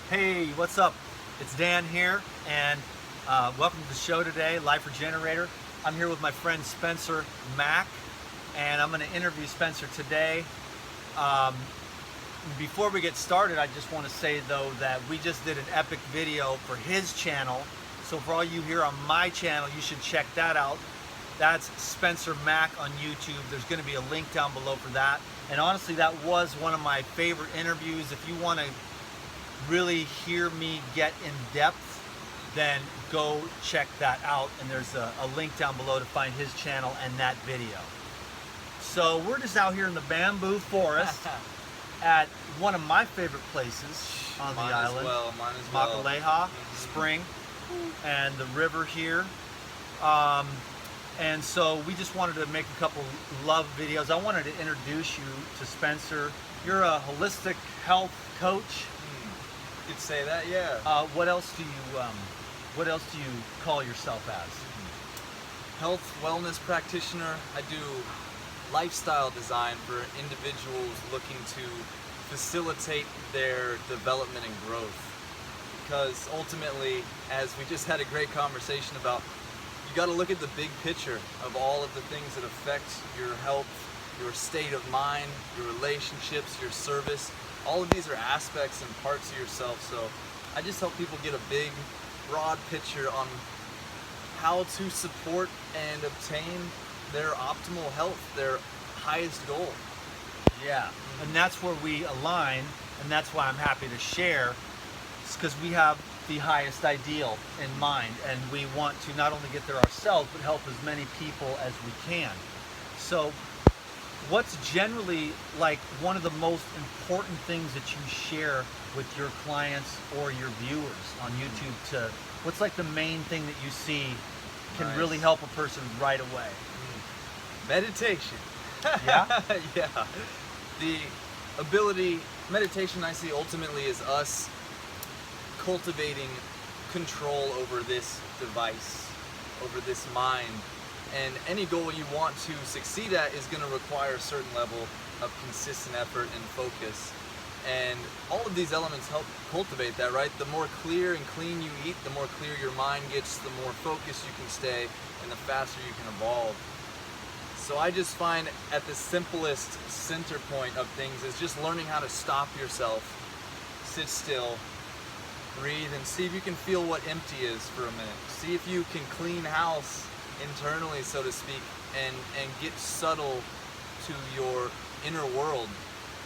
Hey, what's up? It's Dan here, and welcome to the show today, Life Regenerator. I'm here with my friend Spencer Mack, and I'm going to interview Spencer today. Before we get started, I just want to say though that we just did an epic video for his channel. So for all you here on my channel, you should check that out. That's Spencer Mack on YouTube. There's going to be a link down below for that. And honestly, that was one of my favorite interviews. If you want to really hear me get in depth, then go check that out. And there's a link down below to find his channel and that video. So we're just out here in the bamboo forest at one of my favorite places on the island. Mine as well. Makaleha Spring and the river here. And so we just wanted to make a couple love videos. I wanted to introduce you to Spencer. You're a holistic health coach. You could say that, yeah. What else do you call yourself as? Health wellness practitioner. I do lifestyle design for individuals looking to facilitate their development and growth. Because ultimately, as we just had a great conversation about, you got to look at the big picture of all of the things that affect your health, your state of mind, your relationships, your service. All of these are aspects and parts of yourself. So I just help people get a big, broad picture on how to support and obtain their optimal health, their highest goal. Yeah, and that's where we align, and that's why I'm happy to share. It's because we have the highest ideal in mind, and we want to not only get there ourselves, but help as many people as we can. So what's generally like one of the most important things that you share with your clients or your viewers on YouTube? What's like the main thing that you see can really help a person right away? Meditation. Yeah? Yeah. The ability, meditation I see ultimately is us cultivating control over this device, over this mind. And any goal you want to succeed at is going to require a certain level of consistent effort and focus. And all of these elements help cultivate that, right? The more clear and clean you eat, the more clear your mind gets, the more focused you can stay, and the faster you can evolve. So I just find at the simplest center point of things is just learning how to stop yourself, sit still, breathe, and see if you can feel what empty is for a minute. See if you can clean house internally, so to speak, and get subtle to your inner world,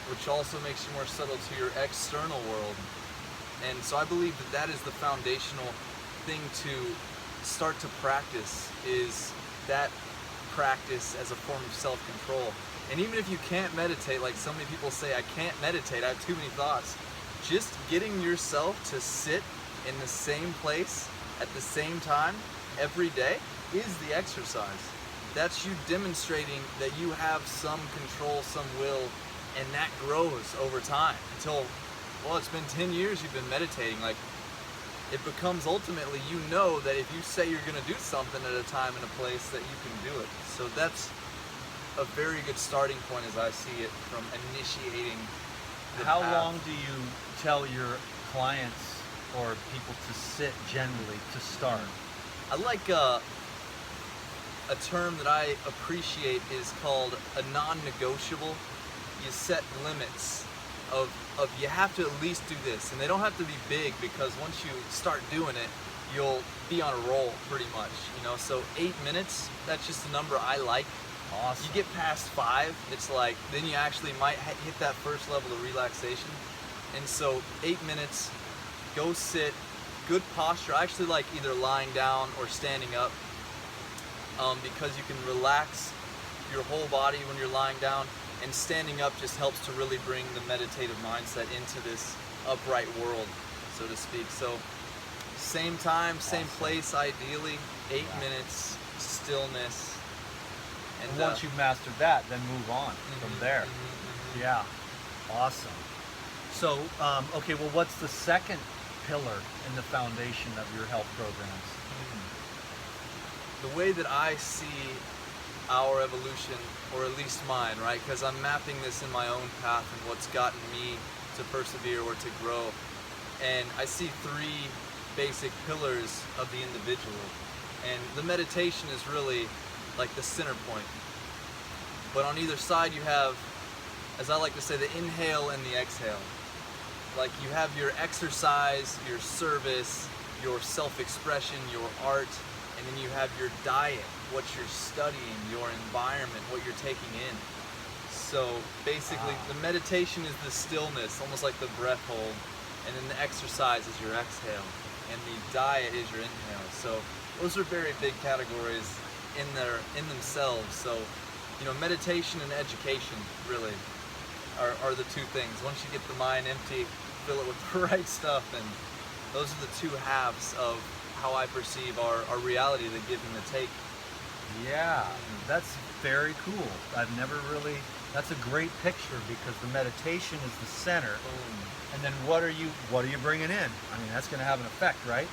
which also makes you more subtle to your external world. And so I believe that that is the foundational thing to start to practice, is that practice as a form of self-control. And even if you can't meditate, like so many people say, I can't meditate, I have too many thoughts, just getting yourself to sit in the same place at the same time every day is the exercise. That's you demonstrating that you have some control, some will, and that grows over time until, well, it's been 10 years you've been meditating. Like, it becomes ultimately, you know that if you say you're going to do something at a time and a place, that you can do it. So that's a very good starting point as I see it from initiating the How path. long do you tell your clients or people to sit generally to start? I like a term that I appreciate is called a non-negotiable. You set limits of you have to at least do this, and they don't have to be big, because once you start doing it, you'll be on a roll pretty much, you know. So 8 minutes, that's just a number I like. Awesome. You get past 5, it's like, then you actually might hit that first level of relaxation. And so 8 minutes, go sit, good posture. I actually like either lying down or standing up, because you can relax your whole body when you're lying down, and standing up just helps to really bring the meditative mindset into this upright world, so to speak. So same time, same place, ideally, 8 minutes, stillness. And once you've mastered that, then move on from there. Yeah, awesome. So, okay, well, what's the second pillar in the foundation of your health programs? The way that I see our evolution, or at least mine, right? Because I'm mapping this in my own path and what's gotten me to persevere or to grow. And I see three basic pillars of the individual. And the meditation is really like the center point. But on either side you have, as I like to say, the inhale and the exhale. Like you have your exercise, your service, your self-expression, your art, and then you have your diet, what you're studying, your environment, what you're taking in. So basically the meditation is the stillness, almost like the breath hold, and then the exercise is your exhale, and the diet is your inhale. So those are very big categories in themselves. So, you know, meditation and education really are the two things. Once you get the mind empty, fill it with the right stuff, and those are the two halves of how I perceive our reality, the give and the take. Yeah, that's very cool. I've never really, that's a great picture, because the meditation is the center. And then what are you bringing in? I mean, that's going to have an effect, right?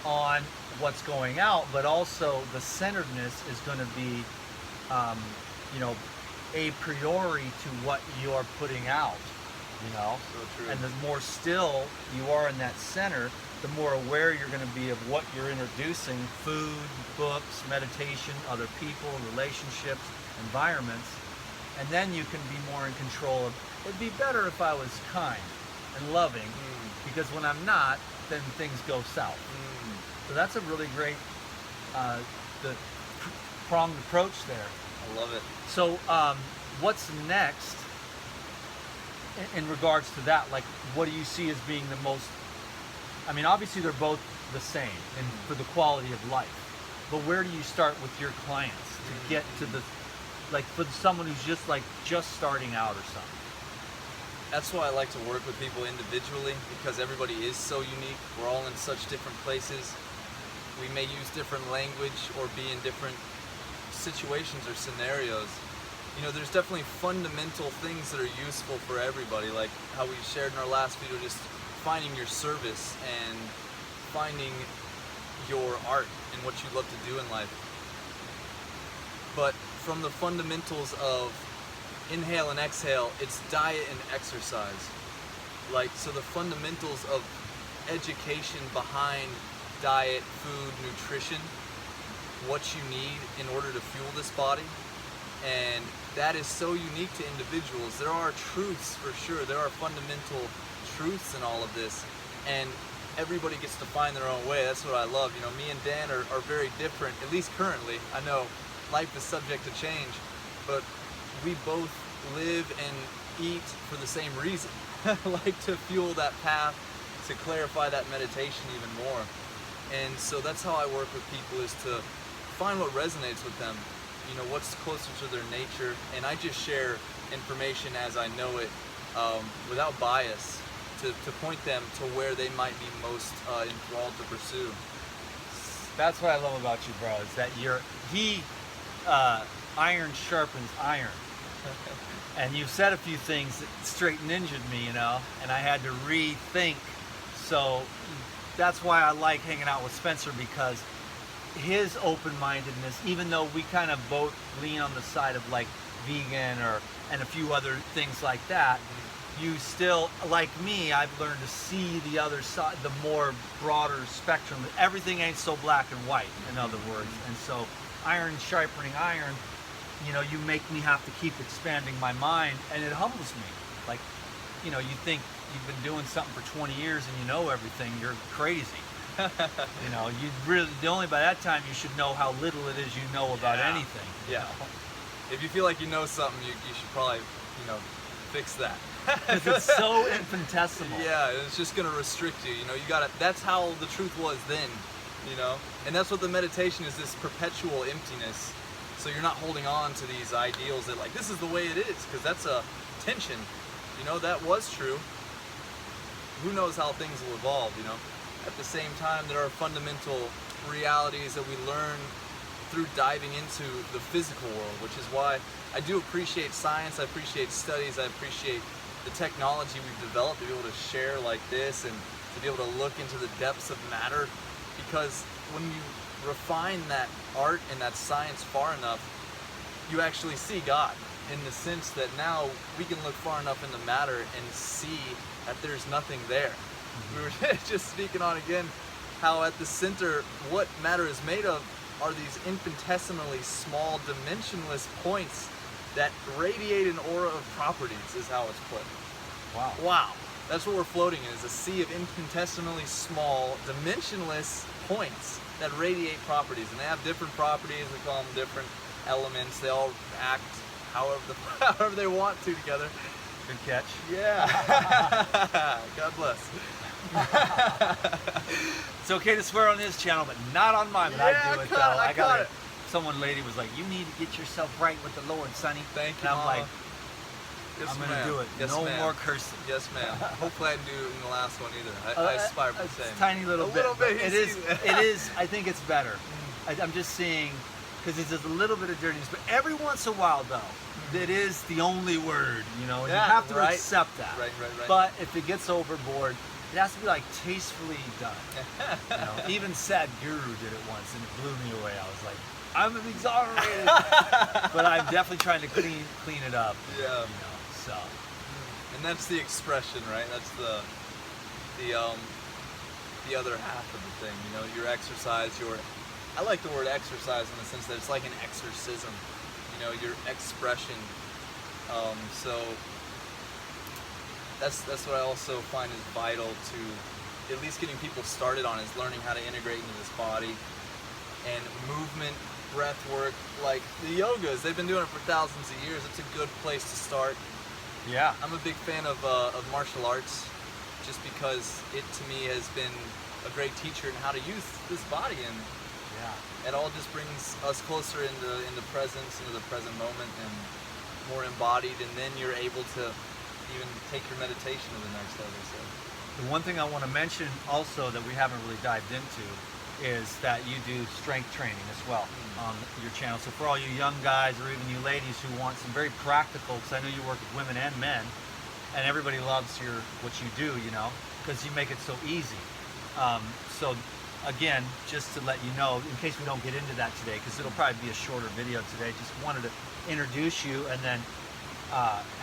On what's going out, but also the centeredness is going to be, you know, a priori to what you're putting out, you know? So true. And the more still you are in that center, the more aware you're going to be of what you're introducing: food, books, meditation, other people, relationships, environments. And then you can be more in control of, it'd be better if I was kind and loving, because when I'm not, then things go south. So that's a really great the pronged approach there. I love it. So what's next in regards to that? Like, what do you see as being the most, I mean, obviously they're both the same for the quality of life, but where do you start with your clients to get to the, like for someone who's just starting out or something? That's why I like to work with people individually, because everybody is so unique. We're all in such different places. We may use different language or be in different situations or scenarios. You know, there's definitely fundamental things that are useful for everybody, like how we shared in our last video, just finding your service and finding your art and what you love to do in life. But from the fundamentals of inhale and exhale, it's diet and exercise. Like, so the fundamentals of education behind diet, food, nutrition, what you need in order to fuel this body. And that is so unique to individuals. There are truths for sure. There are fundamental truths in all of this, and everybody gets to find their own way. That's what I love. You know, me and Dan are very different, at least currently. I know life is subject to change, but we both live and eat for the same reason. Like to fuel that path, to clarify that meditation even more. And so that's how I work with people, is to find what resonates with them, you know, what's closer to their nature, and I just share information as I know it, without bias, to point them to where they might be most enthralled to pursue. That's what I love about you, bro, is that iron sharpens iron. And you've said a few things that straight ninja'd me, you know, and I had to rethink. So that's why I like hanging out with Spencer, because his open-mindedness, even though we kind of both lean on the side of like vegan and a few other things like that, you still, like me, I've learned to see the other side, the more broader spectrum. Everything ain't so black and white, in other words. And so iron sharpening iron, you know, you make me have to keep expanding my mind, and it humbles me. Like, you know, you think you've been doing something for 20 years and you know everything, you're crazy. You know, you really, by that time you should know how little it is you know about anything. Yeah. If you feel like you know something, you should probably, you know, fix that. Because it's so infinitesimal. Yeah, it's just gonna restrict you. You know, you gotta. That's how the truth was then. You know, and that's what the meditation is. This perpetual emptiness. So you're not holding on to these ideals that like this is the way it is, because that's a tension. You know, that was true. Who knows how things will evolve? You know. At the same time, there are fundamental realities that we learn through diving into the physical world, which is why I do appreciate science, I appreciate studies, I appreciate the technology we've developed to be able to share like this and to be able to look into the depths of matter, because when you refine that art and that science far enough, you actually see God, in the sense that now we can look far enough into matter and see that there's nothing there. We were just speaking on again how at the center, what matter is made of are these infinitesimally small, dimensionless points that radiate an aura of properties, is how it's put. Wow. Wow. That's what we're floating in, is a sea of infinitesimally small, dimensionless points that radiate properties. And they have different properties, we call them different elements. They all act however they want to together. Good catch. Yeah. God bless. It's okay to swear on his channel, but not on mine. But Yeah, I do it I though. I caught got it. Someone lady was like, "You need to get yourself right with the Lord, Sonny." Thank you, And I'm Mama. like, Yes, I'm gonna ma'am. do it. Yes, No ma'am. more cursing. Yes, ma'am. Hopefully I didn't do it in the last one either. I aspire for the It's same. a tiny little A bit. little bit, but you it is. see. It is. I think it's better. I'm just seeing, because it's just a little bit of dirtiness, but every once in a while though, it is the only word. You know, and Yeah, you have to right. accept that. Right. But if it gets overboard, it has to be like tastefully done. You know, even Sad Guru did it once, and it blew me away. I was like, I'm exonerated, but I'm definitely trying to clean it up. Yeah. You know, so And that's the expression, right? That's the other half of the thing. You know, your exercise, I like the word exercise in the sense that it's like an exorcism. You know, your expression. So that's what I also find is vital to at least getting people started on, is learning how to integrate into this body and movement, breath work, like the yogas. They've been doing it for thousands of years. It's a good place to start. yeah. I'm a big fan of martial arts, just because it to me has been a great teacher in how to use this body, and Yeah. it all just brings us closer into presence, into the present moment, and more embodied. And then you're able to even take your meditation to the next level. So The one thing I want to mention also that we haven't really dived into is that you do strength training as well on your channel. So for all you young guys or even you ladies who want some very practical, because I know you work with women and men, and everybody loves what you do, you know, because you make it so easy. So again, just to let you know, in case we don't get into that today, because it'll probably be a shorter video today, just wanted to introduce you and then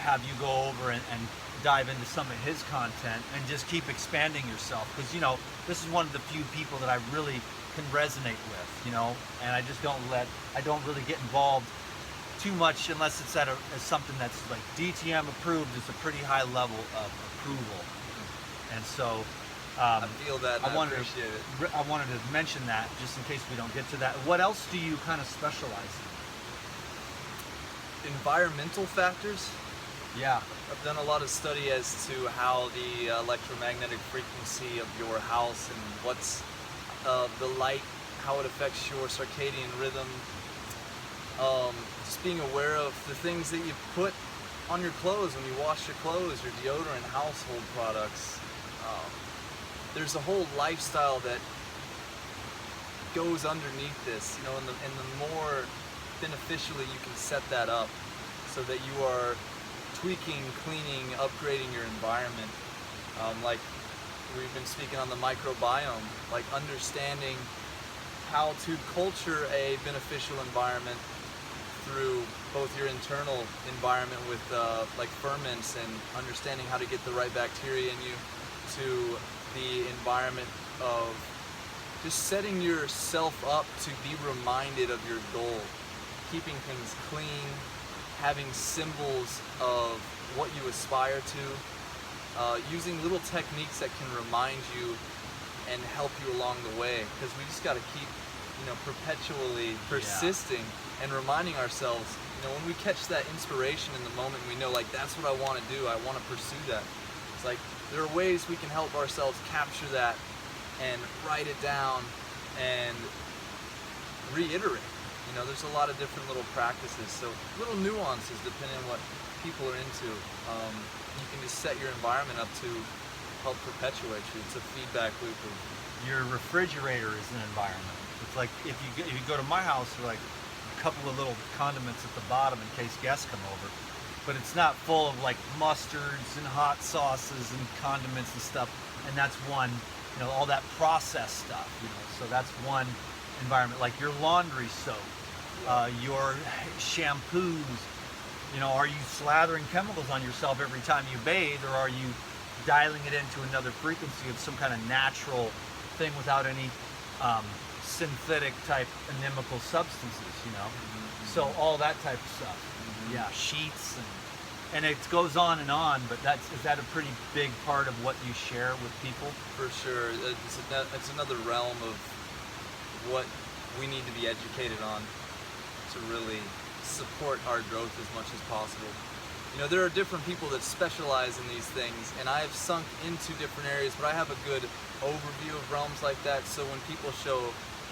have you go over and dive into some of his content and just keep expanding yourself, because you know this is one of the few people that I really can resonate with, you know, and I don't really get involved too much unless it's at something that's like DTM approved. Is a pretty high level of approval, and so I feel that, and I wanted appreciate it. I wanted to mention that just in case we don't get to that. What else do you kind of specialize Environmental factors. in? Yeah. I've done a lot of study as to how the electromagnetic frequency of your house and what's the light, how it affects your circadian rhythm. Just being aware of the things that you put on your clothes when you wash your clothes, your deodorant, household products. There's a whole lifestyle that goes underneath this, you know, and the more beneficially you can set that up so that you are tweaking, cleaning, upgrading your environment. Like we've been speaking on the microbiome, like understanding how to culture a beneficial environment through both your internal environment with like ferments, and understanding how to get the right bacteria in you, to the environment of just setting yourself up to be reminded of your goal, keeping things clean, having symbols of what you aspire to, using little techniques that can remind you and help you along the way, because we just got to keep, you know, perpetually persisting and reminding ourselves, you know, when we catch that inspiration in the moment, we know, like, that's what I want to do, I want to pursue that. It's like there are ways we can help ourselves capture that and write it down and reiterate. You know, there's a lot of different little practices, so little nuances depending on what people are into. You can just set your environment up to help perpetuate you. It's a feedback loop of Your refrigerator is an environment. It's like if you go to my house, there are like a couple of little condiments at the bottom in case guests come over, but it's not full of like mustards and hot sauces and condiments and stuff. And that's one, you know, all that processed stuff. You know, so that's one environment. Like your laundry soap, your shampoos. You know, are you slathering chemicals on yourself every time you bathe, or are you dialing it into another frequency of some kind of natural thing without any synthetic type inimical substances, you know. So all that type of stuff. Yeah, sheets and it goes on and on. But is that a pretty big part of what you share with people? For sure, it's another realm of what we need to be educated on to really support our growth as much as possible. You know, there are different people that specialize in these things, and I have sunk into different areas, but I have a good overview of realms like that, so when people show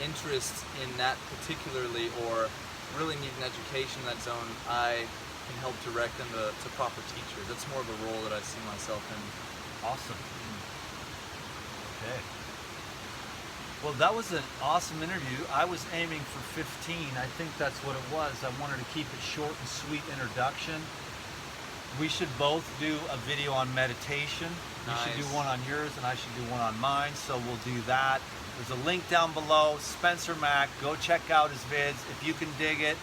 interest in that particularly, or really need an education in that zone, I can help direct them to proper teachers. That's more of a role that I see myself in. Awesome. Okay. Well, that was an awesome interview. I was aiming for 15. I think that's what it was. I wanted to keep it short and sweet introduction. We should both do a video on meditation. You should do one on yours and I should do one on mine, so we'll do that. There's a link down below, Spencer Mack. Go check out his vids. If you can dig it,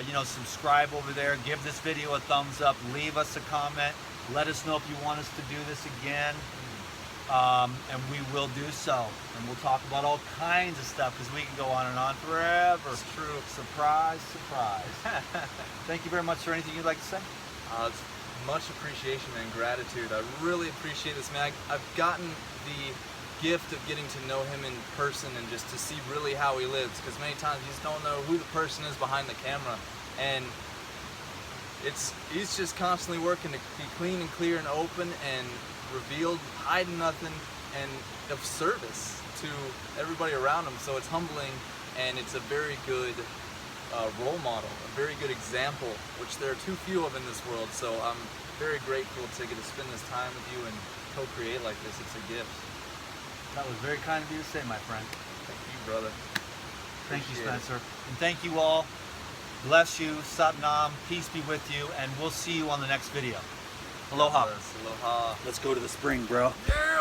you know, subscribe over there. Give this video a thumbs up. Leave us a comment. Let us know if you want us to do this again. And we will do so. And we'll talk about all kinds of stuff because we can go on and on forever. It's true. Surprise, surprise. Thank you very much. For anything you'd like to say? It's much appreciation and gratitude. I really appreciate this, man. I've gotten the gift of getting to know him in person and just to see really how he lives, because many times you just don't know who the person is behind the camera, and he's just constantly working to be clean and clear and open and revealed, hiding nothing, and of service to everybody around him. So it's humbling, and it's a very good role model, a very good example, which there are too few of in this world. So I'm very grateful to get to spend this time with you and co-create like this. It's a gift. That was very kind of you to say, my friend. Thank you, brother. Thank you, Spencer. And thank you all. Bless you. Sat Nam. Peace be with you. And we'll see you on the next video. Aloha. Aloha. Let's go to the spring, bro. Yeah.